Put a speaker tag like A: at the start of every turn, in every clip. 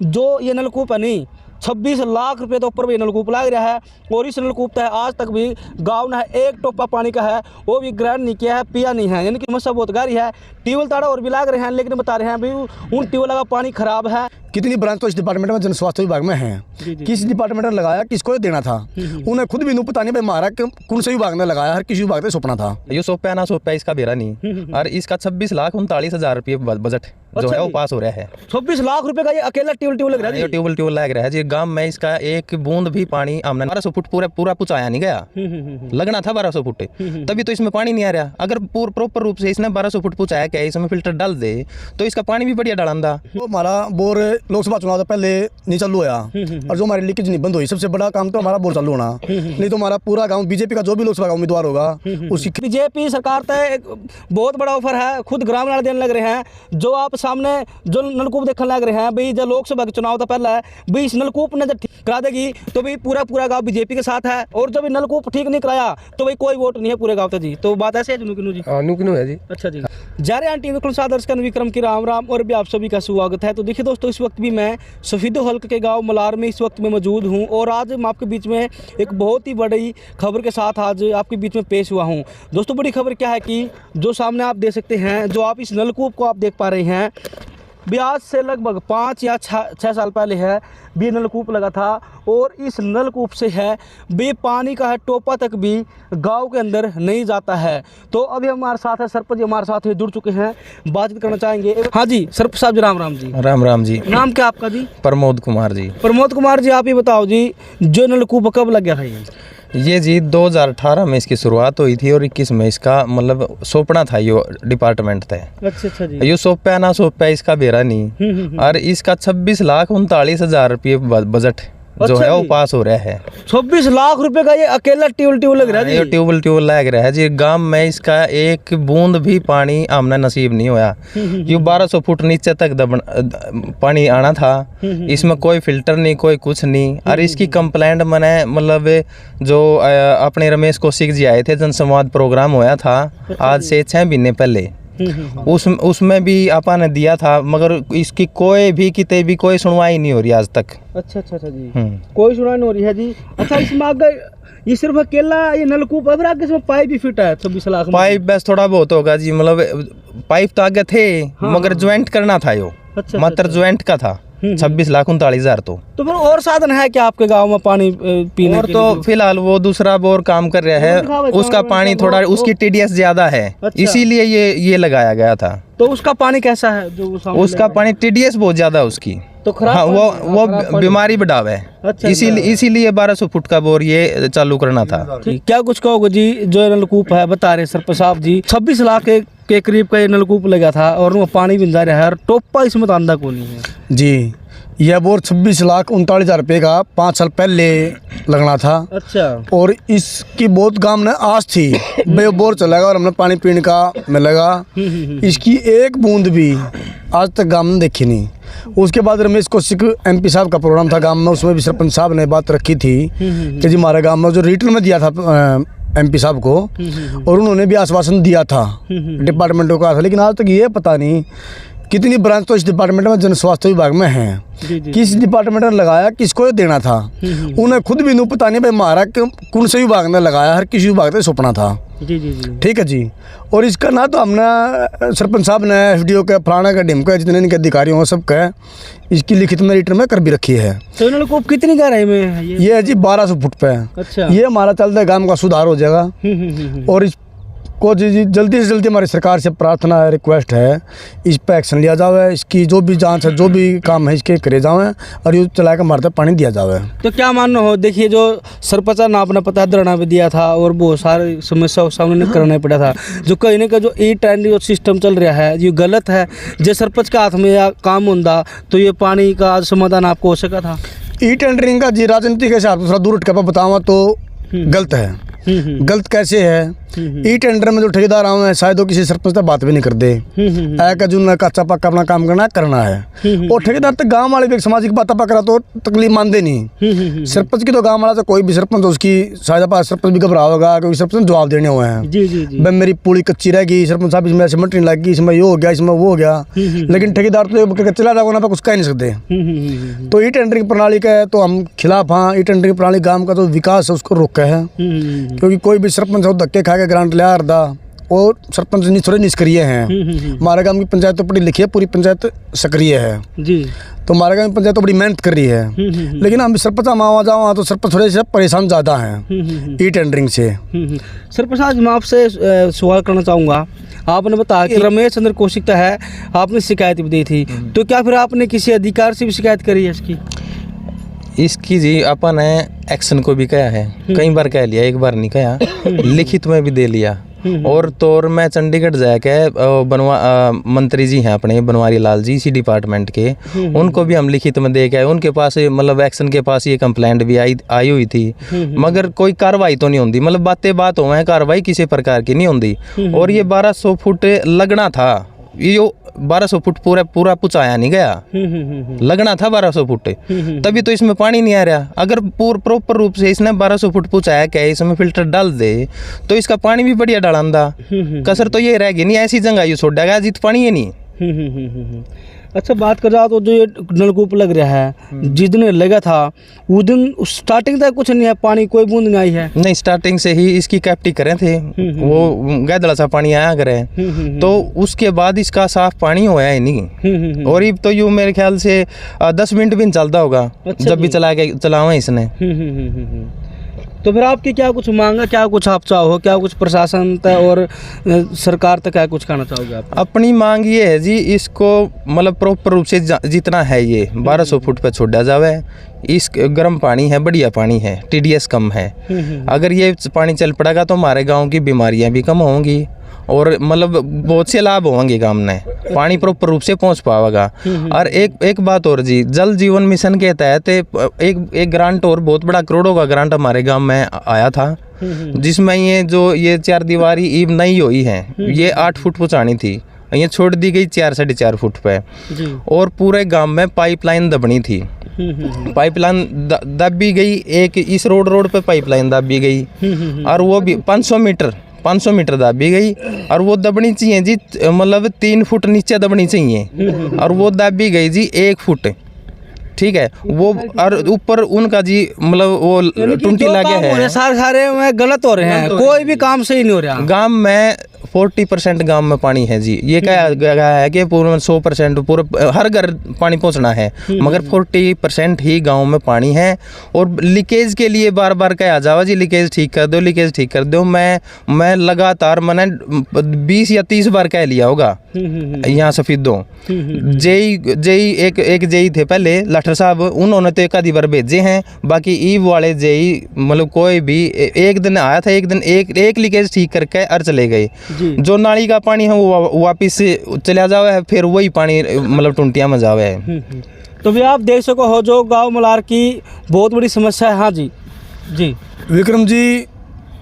A: जो ये नलकूप है नहीं 26 लाख रुपए तो ऊपर भी नलकूप लग रहा है। और इस नलकूप तक आज तक भी गांव ने एक टोपा पानी का है वो भी ग्रहण नहीं किया है, पिया नहीं है, यानी कि समस्या बहुत गहरी है। ट्यूबवेल ताड़ा और भी लग रहे हैं, लेकिन बता रहे हैं भाई उन ट्यूबवेल का पानी खराब है।
B: कितनी ब्रांच तो इस डिपार्टमेंट में जन स्वास्थ्य विभाग में है, किस डिपार्टमेंट ने लगाया, किसको देना था, उन्हें खुद भी नहीं पता नहीं भाई मारा कौन से विभाग ने लगाया, हर किसी विभाग ने सौंपना था।
C: ये सौंपा ना सौंपा इसका बेरा नहीं। और इसका 26,39,000 रुपये बजट जो है वो पास हो रहा है।
A: 26 लाख रुपए का ये अकेला ट्यूबवेल लग रहा है।
C: ट्यूबवेल लग रहा है जी। गांव में इसका एक बूंद भी पानी हमने 1200 फुट पूरा पुचाया नहीं गया। लगना था 1200 फुट, तभी तो इसमें पानी नहीं आ रहा। अगर प्रॉपर रूप से इसने 1200 फुट पुचाया क्या इसमें फिल्टर डाल दे तो इसका पानी भी बढ़िया डालंदा।
B: तो हमारा बोर लोकसभा चुनाव से पहले नहीं चालू हुआ और जो हमारी लीकेज नहीं बंद हुई, सबसे बड़ा काम तो हमारा बोर चालू होना। नहीं तो हमारा पूरा गाँव बीजेपी का जो भी लोकसभा का उम्मीदवार होगा उसकी
A: बीजेपी सरकार तय एक बहुत बड़ा ऑफर है, खुद ग्राम नाल देने लग रहे हैं। जो आप सामने जो नलकूप देखने लग रहे हैं भाई, जब लोकसभा के चुनाव तो पहला है भाई, इस नलकूप ने जब ठीक करा देगी तो भाई पूरा गांव बीजेपी के साथ है। और जब नलकूप ठीक नहीं कराया तो भाई कोई वोट नहीं है पूरे गांव तक जी। तो बात ऐसे है नुकिनू जी?
D: नुकिनू है जी।
A: अच्छा जी। जारे आंटी दर्शक विक्रम की राम राम और भी आप सभी का स्वागत है। तो देखिए दोस्तों, इस वक्त भी मैं सफीदो हल्के के गांव मलार में इस वक्त में मौजूद हूं और आज मैं आपके बीच में एक बहुत ही बड़ी खबर के साथ आज आपके बीच में पेश हुआ हूं। दोस्तों बड़ी खबर क्या है कि जो सामने आप देख सकते हैं, जो आप इस नलकूप को आप देख पा रहे हैं, ब्याज से लगभग 5 या 6 साल पहले है भी नलकूप लगा था। और इस नलकूप से है भी पानी का है टोपा तक भी गांव के अंदर नहीं जाता है। तो अभी हमारे साथ है सरपंच जी, हमारे साथ जुड़ चुके हैं, बातचीत करना चाहेंगे। हाँ जी सरपंच साहब जी, राम राम जी।
C: राम राम जी।
A: नाम क्या आपका जी?
C: प्रमोद कुमार जी।
A: प्रमोद कुमार जी, आप ही बताओ जी, जो नलकूप कब लग गया था
C: ये जी 2018 में इसकी शुरुआत हुई थी और 21 में इसका मतलब सौंपना था ये डिपार्टमेंट था।
A: अच्छा जी।
C: ये सौंपा ना सौंपा इसका बेरा नहीं। और इसका 26,39,000 रुपये बजट जो है वो पास हो रहा है।
A: 26 लाख रुपए का ये अकेला ट्यूबवेल लग रहा है।
C: ये ट्यूबवेल लग रहा है जी। गांव में इसका एक बूंद भी पानी हमने नसीब नहीं होया। ये 1200 फुट नीचे तक पानी आना था, इसमें कोई फिल्टर नहीं, कोई कुछ नहीं। और इसकी कंप्लेंट मैंने मतलब जो अपने रमेश कौशिक जी आए थे, जनसंवाद प्रोग्राम होया था आज से 6 महीने पहले, उसमें भी आपा ने दिया था, मगर इसकी कोई भी किते भी कोई सुनवाई नहीं हो रही आज तक।
A: अच्छा जी। कोई सुनवाई नहीं हो रही है जी। अच्छा, इसमें आगे ये सिर्फ अकेला ये नलकूप है, आगे इसमें पाइप भी फिट है 26 लाख में?
C: पाइप बस थोड़ा बहुत होगा जी, मतलब पाइप तो आगे थे मगर ज्वाइंट करना था यो। मात्र ज्वाइंट का था 26,39,000। तो
A: फिर और साधन है क्या आपके गांव में पानी पीने
C: और? तो फिलहाल वो दूसरा बोर काम कर रहा है, उसका पानी थोड़ा उसकी टीडीएस ज्यादा है, इसीलिए ये लगाया गया था।
A: तो उसका पानी कैसा है? जो
C: उसका पानी टीडीएस बहुत ज्यादा है उसकी,
A: तो खराब।
C: हाँ, वो बीमारी बढ़ाव है। अच्छा, इसीलिए 1200 फुट का बोर ये चालू करना था।
A: क्या कुछ कहोगे जी? जो नलकूप है बता रहे सरपंच साहब जी, 26 लाख के करीब का ये नलकूप लगा था और वो पानी भी जा रहा है और टोपा इसमें तो आंदा को नहीं है
B: जी। यह बोर 26,39,000 रुपये का 5 साल पहले लगना था।
A: अच्छा।
B: और इसकी बहुत गांव ने आस थी भाई बोर चलेगा और हमने पानी पीने का मिलेगा। इसकी एक बूंद भी आज तक गांव ने देखी नहीं। उसके बाद रमेश कौशिक MP साहब का प्रोग्राम था गांव में, उसमें भी सरपंच साहब ने बात रखी थी कि जी हमारे गांव में जो रिटर्न में दिया था MP साहब को, और उन्होंने भी आश्वासन दिया था डिपार्टमेंटों का, लेकिन आज तक ये पता नहीं कितनी ब्रांच तो इस डिपार्टमेंट में जन स्वास्थ्य विभाग में है, किस डिपार्टमेंट ने लगाया, किसको देना था, उन्हें खुद भी नहीं पता नहीं भाई मारा कौन से विभाग ने लगाया, हर किसी विभाग ने सौंपना था।
A: जी।
B: ठीक है जी। और इसका ना तो हमने सरपंच साहब ने FDO के फलाना का ढिमका जितने इनके अधिकारी हों सबका इसकी लिखित में रिटर्न में कर भी रखी है।
A: तो नलकूप कितनी गहराई में है
B: ये है जी 1200 फुट पे।
A: अच्छा।
B: ये हमारा चलता गांव का सुधार हो जाएगा। और इस को जी जल्दी से जल्दी हमारी सरकार से प्रार्थना है, रिक्वेस्ट है, इस पर एक्शन लिया जाए, इसकी जो भी जांच है, जो भी काम है इसके करे जाए और ये चला के मारते पानी दिया जाए।
A: तो क्या मानना हो? देखिए जो सरपंच ने अपना पता धरना भी दिया था और बहुत सारी समस्या सामने करना पड़ा था, जो कहीं ना कहीं जो टेंडरिंग सिस्टम चल रहा है ये गलत है। जो सरपंच के हाथ में काम होता तो ये पानी का समाधान आपको हो सका था।
B: टेंडरिंग का जी राजनीति के हिसाब से थोड़ा दूर उठ के बताऊँ तो गलत है। गलत कैसे है ई टेंडर में जो ठेकेदार आए हैं शायद वो किसी सरपंच तक बात भी नहीं करते है कि जो ना कच्चा पक्का अपना काम करना है। और ठेकेदार तक गाँव वाले भी सामाजिक बात पकड़ा तो तकलीफ मानते नहीं। सरपंच की तो गाँव वाला तो कोई भी सरपंच उसकी शायद सरपंच भी घबरा होगा क्योंकि सरपंच जवाब देने हुए हैं।
A: जी जी जी।
B: भाई मेरी पूरी कच्ची रहेगी, सरपंच साहब इसमें सिमट नहीं लगी, इसमें ये हो गया, इसमें वो हो गया। लेकिन ठेकेदार तो चला जाएगा ना कुछ कह नहीं सकते। तो ई टेंडरिंग प्रणाली का है तो हम खिलाफ। हाँ, ई टेंडरिंग प्रणाली गांव का जो विकास है उसको रोका है क्योंकि कोई भी सरपंच हो धक्के खा के ग्रांट ले रहा और सरपंच थोड़े निष्क्रिय हैं। हमारे गांव की पंचायत तो पढ़ी लिखी है, पूरी पंचायत सक्रिय है
A: जी। तो
B: हमारे गांव की पंचायत तो बड़ी मेहनत कर रही है। लेकिन हम सरपंच वहाँ जाओ तो सरपंच थोड़े से परेशान ज़्यादा हैं ई टेंडरिंग से।
A: सरपंच साहब मैं आपसे सवाल करना चाहूँगा, आपने बताया कि रमेश चंद्र कौशिक है, आपने शिकायत भी दी थी, तो क्या फिर आपने किसी अधिकार से भी शिकायत करी है
C: इसकी जी अपन ने एक्शन को भी कहा है, कई बार कह लिया, एक बार नहीं कहा, लिखित में भी दे लिया। और तो और मैं चंडीगढ़ जाके मंत्री जी हैं अपने बनवारी लाल जी इसी डिपार्टमेंट के, उनको भी हम लिखित में दे के आए। उनके पास मतलब एक्शन के पास ये कंप्लेंट भी आई हुई थी, मगर कोई कार्रवाई तो नहीं होती। मतलब बात हो है, कार्रवाई किसी प्रकार की नहीं होती। और ये 1200 फुट लगना था, ये 1200 फुट पूरा पुचाया नहीं गया, लगना था 1200 फुट, तभी तो इसमें पानी नहीं आ रहा। अगर प्रॉपर रूप से इसने 1200 फुट पुचाया क्या इसमें फिल्टर डाल दे तो इसका पानी भी बढ़िया डालंदा। कसर तो ये रहेगी नहीं, ऐसी जगह ये छोड़ देगा जित पानी है नहीं।
A: अच्छा, बात कर रहा तो जो ये नलकूप लग रहा है, जिस दिन लगा था उस दिन स्टार्टिंग तक कुछ नहीं है, पानी कोई बूंद नहीं आई है?
C: नहीं, स्टार्टिंग से ही इसकी कैप्टी करे थे, वो गैदड़ा सा पानी आया करे, तो उसके बाद इसका साफ पानी होया ही नहीं। और ये तो यूँ मेरे ख्याल से 10 मिनट भी नहीं चलता होगा। अच्छा, जब भी चलावा इसने।
A: तो फिर आपकी क्या कुछ मांगा, क्या कुछ आप चाहो, क्या कुछ प्रशासन तक और सरकार तक क्या कुछ कहना चाहोगे आप?
C: अपनी मांग ये है जी, इसको मतलब प्रॉपर रूप से जितना है ये 1200 फुट पे छोड़ा जावे। इस गर्म पानी है, बढ़िया पानी है, TDS कम है। अगर ये पानी चल पड़ेगा तो हमारे गांव की बीमारियां भी कम होंगी और मतलब बहुत से लाभ होंगे गांव में, पानी प्रॉपर रूप से पहुंच पाएगा। और एक बात और जी, जल जीवन मिशन के तहत एक ग्रांट और बहुत बड़ा करोड़ों का ग्रांट हमारे गांव में आया था, जिसमें ये 4 दीवारी ईब नहीं हुई है, ये 8 फुट पहुँचानी थी, ये छोड़ दी गई 4-4.5 फुट पे। और पूरे गांव में पाइपलाइन दबनी थी, पाइपलाइन दबी गई, एक इस रोड पे पाइपलाइन दबी गई और वो भी 500 मीटर दबी गई। और वो दबनी चाहिए जी, मतलब 3 फुट नीचे दबनी चाहिए, और वो दबी गई जी 1 फुट। ठीक है, वो और ऊपर उनका जी मतलब वो टुंटी लगे है,
A: सारे में गलत हो रहे हैं, कोई भी काम सही नहीं हो रहा।
C: गांव में 40% गांव में पानी है जी, ये क्या है कि पूरे 100% पूरे हर घर पानी पहुंचना है, मगर 40% ही गांव में पानी है। और लीकेज के लिए बार बार कहा जावा जी लीकेज ठीक कर दो, लीकेज ठीक कर दो। मैं लगातार मैंने 20 या 30 बार कह लिया होगा यहाँ सफीदों। जेई एक जेई थे पहले लाठर साहब, उन्होंने तो एक आधी बार भेजे हैं, बाकी ईव वाले जेई मतलब कोई भी एक दिन आया था, एक दिन एक लीकेज ठीक करके और चले गए। जो नाली का पानी है वो वापिस चला जावे है, फिर वही पानी मतलब टुंटिया में जावे है।
A: तो भी आप देख सको हो जो गांव मलार की बहुत बड़ी समस्या है। हाँ जी जी
B: विक्रम जी,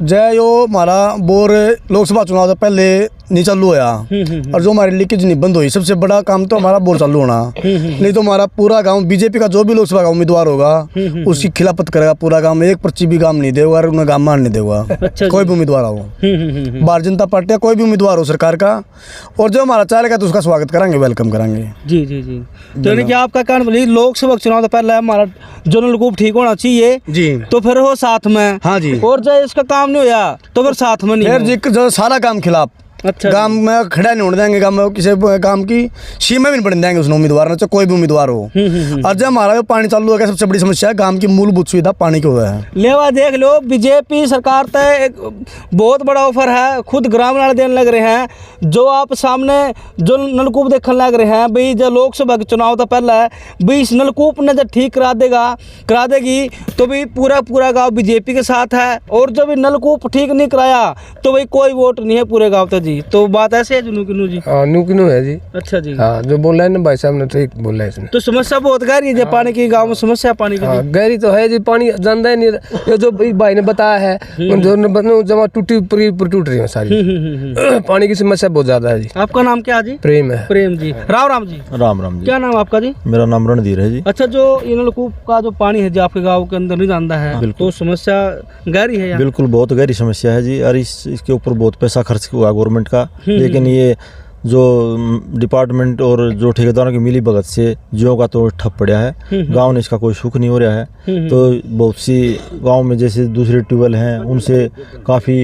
B: जय यो हमारा बोर लोकसभा चुनाव से पहले नहीं चालू होया और जो हमारी लीकेज नहीं बंद हुई, सबसे बड़ा काम तो हमारा बोर चालू होना। नहीं तो हमारा पूरा गांव बीजेपी का जो भी लोकसभा का उम्मीदवार होगा उसकी खिलाफत करेगा पूरा गांव में, एक पर्ची भी काम नहीं देगा और उन्हें गांव मान नहीं देगा। अच्छा, कोई भी उम्मीदवार हो, भारतीय जनता पार्टी कोई भी उम्मीदवार हो सरकार का, और जो हमारा चाहेगा तो उसका स्वागत करेंगे, वेलकम करेंगे।
A: जी जी जी। तो यानी कि आपका कहना लोकसभा चुनाव तो पहले हमारा जो नलकूप ठीक होना चाहिए जी, तो फिर हो साथ में। हाँ जी। और जब इसका काम नहीं होया तो फिर साथ में नहीं,
B: फिर जी जो सारा काम खिलाफ। अच्छा, गांव में खड़ा नहीं होने देंगे, गांव में किसी काम की सीमा भी नहीं बढ़ने देंगे उसने उम्मीदवार ने, चाहे कोई भी उम्मीदवार हो। और जब हमारा जो पानी चालू हो गया, सबसे बड़ी समस्या है गांव की मूलभूत सुविधा पानी की हुआ है।
A: लेवा देख लो, बीजेपी सरकार तय एक बहुत बड़ा ऑफर है, खुद ग्राम नाले देने लग रहे हैं। जो आप सामने जो नलकूप देखने लग रहे हैं भाई, जब लोकसभा के चुनाव तो पहला है भाई, इस नलकूप ने जब ठीक करा देगी तो भाई पूरा गाँव बीजेपी के साथ है। और जब नलकूप ठीक नहीं कराया तो भाई कोई वोट नहीं है पूरे गाँव तक जी। जी, तो बात ऐसे है जुनू किनू जी।
D: हाँ नुकनू है जी।
A: अच्छा जी।
D: हाँ जो बोला है ना भाई साहब ने ठीक बोला है इसने।
A: तो समस्या बहुत गहरी है, जब पानी की गांव में समस्या पानी की।
D: हाँ गहरी तो है जी, पानी जानता ही नहीं। ये जो भाई ने बताया है जो जमा टूटी ऊपर टूट रही है सारी। पानी की समस्या बहुत ज्यादा है जी।
A: आपका नाम क्या जी?
D: प्रेम है।
A: प्रेम जी। राम राम जी।
E: राम राम जी।
A: क्या नाम आपका जी?
E: मेरा नाम रणधीर है जी।
A: अच्छा, जो ये नलकूप का जो पानी है जो आपके गांव के अंदर नहीं जाता है, तो समस्या गहरी है यहाँ?
E: बिल्कुल बहुत गहरी समस्या है जी। और इसके ऊपर बहुत पैसा खर्च हुआ गवर्नमेंट का, लेकिन ये जो डिपार्टमेंट और जो ठेकेदारों की मिली भगत से जियो का तो ठप पड़ा है। गांव ने इसका कोई सुख नहीं हो रहा है। तो बहुत सी गांव में जैसे दूसरे ट्यूबवेल हैं, उनसे काफ़ी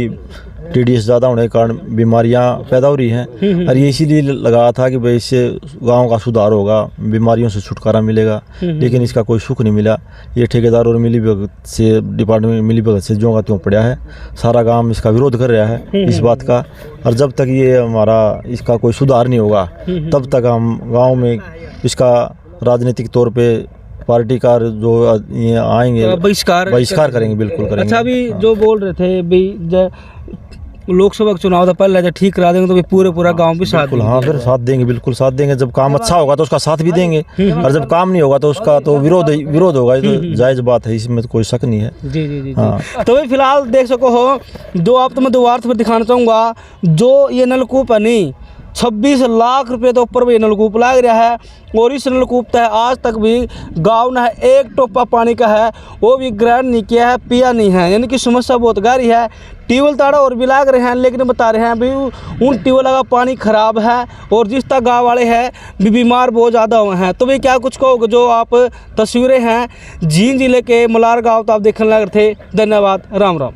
E: TDS ज़्यादा होने के कारण बीमारियां पैदा हो रही हैं। और ये इसीलिए लगाया था कि भाई इससे गांव का सुधार होगा, बीमारियों से छुटकारा मिलेगा, लेकिन इसका कोई सुख नहीं मिला। ये ठेकेदार और मिली भगत से डिपार्टमेंट मिली भगत से जो का त्यों पड़ा है। सारा गांव इसका विरोध कर रहा है इस बात का। और जब तक ये हमारा इसका कोई सुधार नहीं होगा, तब तक हम गाँव में इसका राजनीतिक तौर पर पार्टी का जो ये आएंगे बहिष्कार करेंगे, बिल्कुल करेंगे।
A: अच्छा, अभी जो बोल रहे थे भाई लोकसभा का चुनाव था, पहले जब ठीक करा देंगे तो पूरा गांव भी साथ
E: बिल्कुल। हाँ फिर साथ देंगे, बिल्कुल साथ देंगे। जब काम अच्छा होगा तो उसका साथ भी देंगे, और जब काम नहीं होगा तो उसका तो विरोध होगा। ये तो जायज बात है, इसमें तो कोई शक नहीं है।
A: जी जी जी।
E: हाँ।
A: तो भाई फिलहाल देख सको हो, दो आप तो मैं दोबारा से दिखाना चाहूँगा, जो ये नलकूप है नहीं, 26 लाख रुपए तो ऊपर भी नलकूप लग रहा है। और इस नलकूप तक आज तक भी गांव ने एक टोपा पानी का है, वो भी ग्रहण नहीं किया है, पिया नहीं है। यानी कि समस्या बहुत गहरी है। ट्यूबवेल ताड़ा और भी लाग रहे हैं, लेकिन बता रहे हैं भाई उन ट्यूबवेल का पानी खराब है, और जिस तक गाँव वाले हैं भी बीमार बहुत ज़्यादा हुए हैं। तो भाई क्या कुछ कहोगे? जो आप तस्वीरें हैं जींद जिले के मलार गाँव तो आप देखने लग रहे थे। धन्यवाद। राम राम।